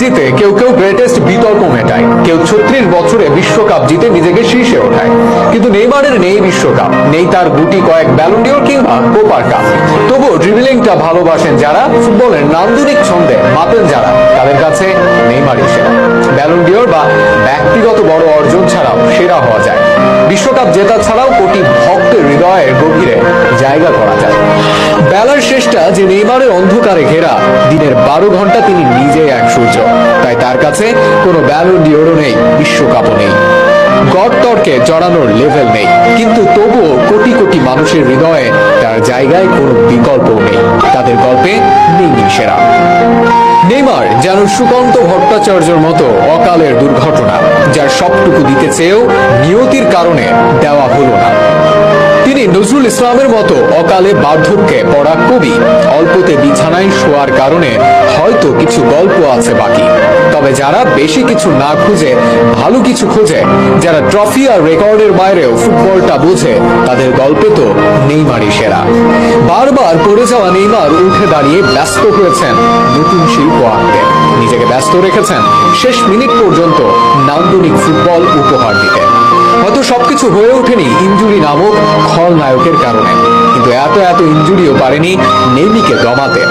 জিতে কেউ কেউ গ্রেটেস্ট বিতর্ক মেটায়, কেউ 36 বছরে বিশ্বকাপ জিতে নিজেকে শীর্ষে ওঠায়। কিন্তু নেইমারের নেই বিশ্বকাপ, নেই তার গুটি কয়েক ব্যালন ডিওর কিংবা কোপার কাপ। তবুও ড্রিবলিংটা ভালোবাসেন যারা, ফুটবলের নান্দনিক ছন্দে মাতেন যারা, তাদের কাছে নেইমারই সেরা। ব্যালন ডিওর বা ব্যক্তিগত বড় অর্জন ছাড়াও সেরা হওয়া যায়, বিশ্বকাপ জেতা ছাড়াও কোটি ভক্তের হৃদয়ের গভীরে জায়গা করা যায়। বেলার শেষটা যে নেইমারের অন্ধকারে ঘেরা, দিনের 12 ঘন্টা তিনি নিজেই এক সূর্য। তাই তার কাছে কোনো ব্যালন ডিওরও নেই, বিশ্বকাপও নেই, গড় তর্কে জড়ানোর লেভেল নেই, কিন্তু তবুও কোটি কোটি মানুষের হৃদয়ে তার জায়গায় কোনো বিকল্পও নেই। তাদের গল্পে নেইমারই সেরা। নেইমার যেন সুকান্ত ভট্টাচার্যের মতো অকালের দুর্ঘটনা, যার সবটুকু দিতে চেয়েও নিয়তির কারণে দেওয়া হলো না। তিনি নজরুল ইসলামের মতো অকালে বার্ধক্যে পড়া কবি, অল্পতে বিছানায় শোয়ার কারণে হয়তো কিছু গল্প আছে বাকি। তবে যারা বেশি কিছু না খুঁজে ভালো কিছু খোঁজে, যারা ট্রফি আর রেকর্ডের বাইরেও ফুটবলটা বোঝে, তাদের গল্পে তো নেইমারই সেরা। বারবার পড়ে যাওয়া নেইমার উঠে দাঁড়িয়ে ব্যস্ত হয়েছেন নতুন শিল্প আনতে, নিজেকে ব্যস্ত রেখেছেন শেষ মিনিট পর্যন্ত নান্দনিক ফুটবল উপহার দিতে। হয়তো সবকিছু হয়ে ওঠেনি ইনজুরি নামক খলনায়কের কারণে, কিন্তু এত ইনজুরিও পারেনি নেইমিকে দমাতে।